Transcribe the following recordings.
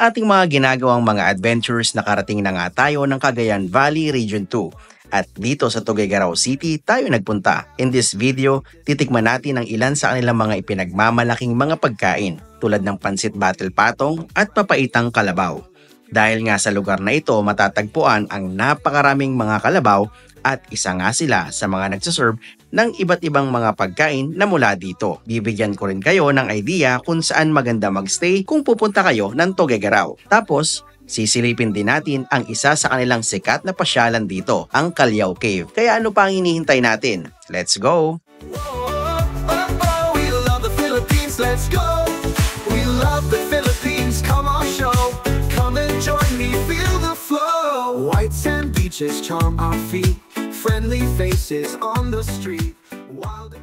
Sa ating mga ginagawang mga adventures, nakarating na nga tayo ng Cagayan Valley Region 2. At dito sa Tuguegarao City tayo nagpunta. In this video, titikman natin ang ilan sa kanilang mga ipinagmamalaking mga pagkain tulad ng pansit battle patong at papaitang kalabaw. Dahil nga sa lugar na ito matatagpuan ang napakaraming mga kalabaw at isa nga sila sa mga nagsaserve ng iba't ibang mga pagkain na mula dito. Bibigyan ko rin kayo ng idea kung saan maganda magstay kung pupunta kayo ng Tuguegarao. Tapos, sisilipin din natin ang isa sa kanilang sikat na pasyalan dito, ang Callao Cave. Kaya ano pa ang hinihintay natin? Let's go! We love the Philippines, let's go! We love the Philippines, come on show! Come and join me, feel the flow! White sand beaches charm our feet, friendly faces on the street. Wild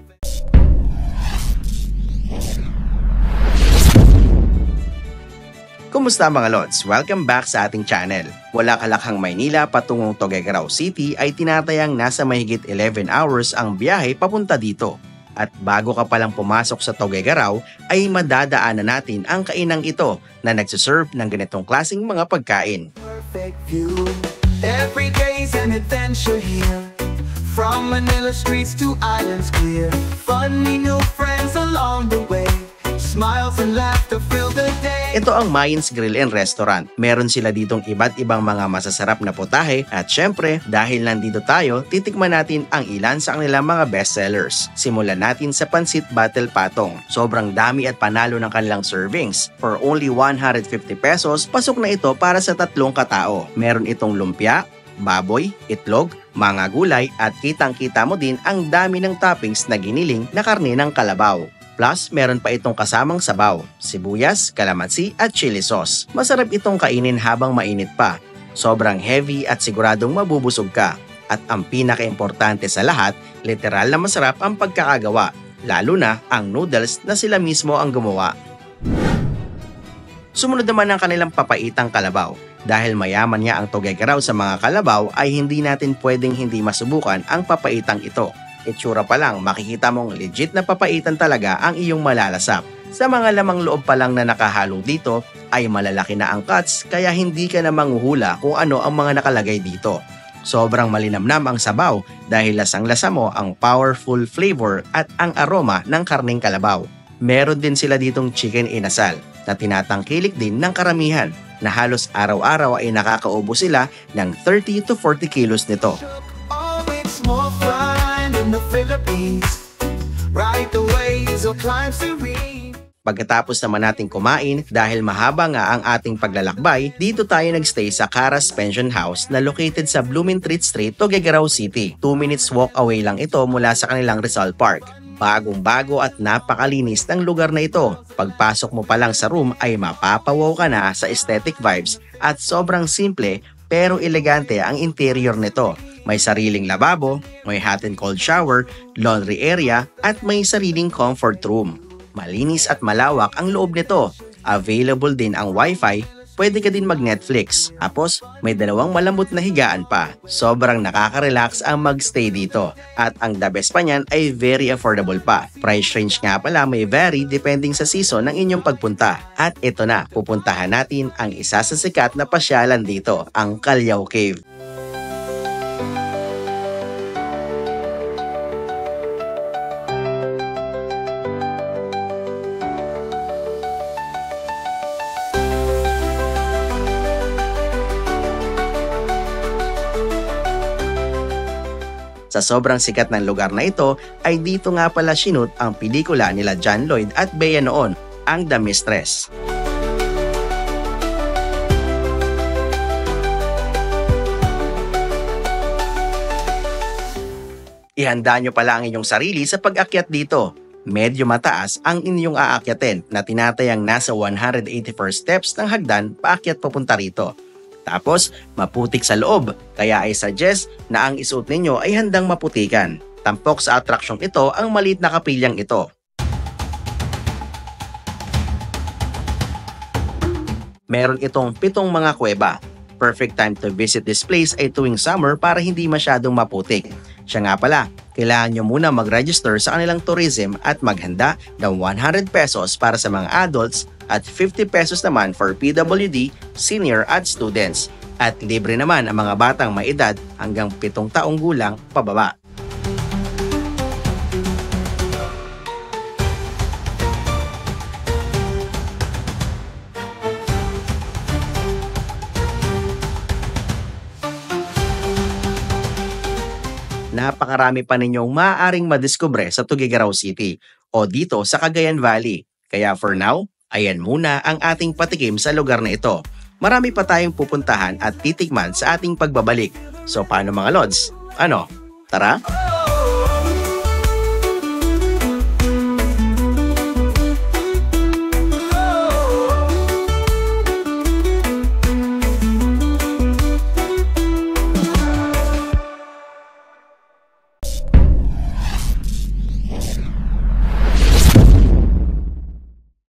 Kumusta mga Lods? Welcome back sa ating channel. Wala Kalakhang Maynila patungong Tuguegarao City ay tinatayang nasa mahigit 11 hours ang biyahe papunta dito. At bago ka palang pumasok sa Tuguegarao ay madadaanan natin ang kainang ito na nagsiserve ng ganitong klaseng mga pagkain. perfect view, every day's an adventure here. From Manila streets to islands clear, funny new friends along the way. Smiles and laughter fill the day. Ito ang Mayans Grill and Restaurant. Meron sila ditong iba't ibang mga masasarap na putahe at syempre dahil nandito tayo, titikman natin ang ilan sa kanilang mga bestsellers. Simulan natin sa Pansit Battle Patong. Sobrang dami at panalo ng kanilang servings. For only 150 pesos, pasok na ito para sa 3 katao. Meron itong lumpia, baboy, itlog, mga gulay at kitang-kita mo din ang dami ng toppings na giniling na karne ng kalabaw. Plus, meron pa itong kasamang sabaw, sibuyas, kalamansi at chili sauce. Masarap itong kainin habang mainit pa. Sobrang heavy at siguradong mabubusog ka. At ang pinaka-importante sa lahat, literal na masarap ang pagkakagawa. Lalo na ang noodles na sila mismo ang gumawa. Sumunod naman ang kanilang papaitang kalabaw. Dahil mayaman niya ang Tuguegarao sa mga kalabaw ay hindi natin pwedeng hindi masubukan ang papaitang ito. Itsura pa lang, makikita mong legit na papaitan talaga ang iyong malalasap. Sa mga lamang loob pa lang na nakahalo dito, ay malalaki na ang cuts kaya hindi ka na manghuhula kung ano ang mga nakalagay dito. Sobrang malinamnam ang sabaw dahil lasang-lasa mo ang powerful flavor at ang aroma ng karneng kalabaw. Meron din sila ditong chicken inasal na tinatangkilik din ng karamihan na halos araw-araw ay nakakaubo sila ng 30 to 40 kilos nito. Oh, it's more fun in the Philippines. Ride the waves or climb serene. Pagkatapos naman nating kumain, dahil mahaba nga ang ating paglalakbay, dito tayo nagstay sa Caras Pension House na located sa Blumentritt Street, Tuguegarao City. 2 minutes walk away lang ito mula sa kanilang Rizal Park. Bagong-bago at napakalinis ng lugar na ito. Pagpasok mo pa lang sa room ay mapapawaw ka na sa aesthetic vibes at sobrang simple pero elegante ang interior nito. May sariling lababo, may hot and cold shower, laundry area at may sariling comfort room. Malinis at malawak ang loob nito. Available din ang wifi. Pwede ka din mag-Netflix. Tapos, may 2 malambot na higaan pa. Sobrang nakaka-relax ang magstay dito. At ang the best pa niyan ay very affordable pa. Price range nga pala may vary depending sa season ng inyong pagpunta. At ito na, pupuntahan natin ang isa sa sikat na pasyalan dito, ang Callao Cave. Sa sobrang sikat ng lugar na ito, ay dito nga pala sinut ang pelikula nila John Lloyd at Bea noon, ang The Mistress. Ihanda nyo pala ang inyong sarili sa pag-akyat dito. Medyo mataas ang inyong aakyatin na tinatayang nasa 184 steps ng hagdan paakyat papunta rito. Tapos, maputik sa loob, kaya ay suggest na ang isuot ninyo ay handang maputikan. Tampok sa atraksyong ito ang maliit na kapilyang ito. Meron itong 7 mga kuweba. Perfect time to visit this place ay tuwing summer para hindi masyadong maputik. Siya nga pala, kailangan nyo muna mag-register sa kanilang tourism at maghanda ng 100 pesos para sa mga adults at 50 pesos naman for PWD, senior at students. At libre naman ang mga batang may edad hanggang 7 taong gulang pababa. Napakarami pa ninyong maaaring madiskubre sa Tuguegarao City o dito sa Cagayan Valley. Kaya for now, ayan muna ang ating patikim sa lugar na ito. Marami pa tayong pupuntahan at titikman sa ating pagbabalik. So paano mga lods? Ano? Tara?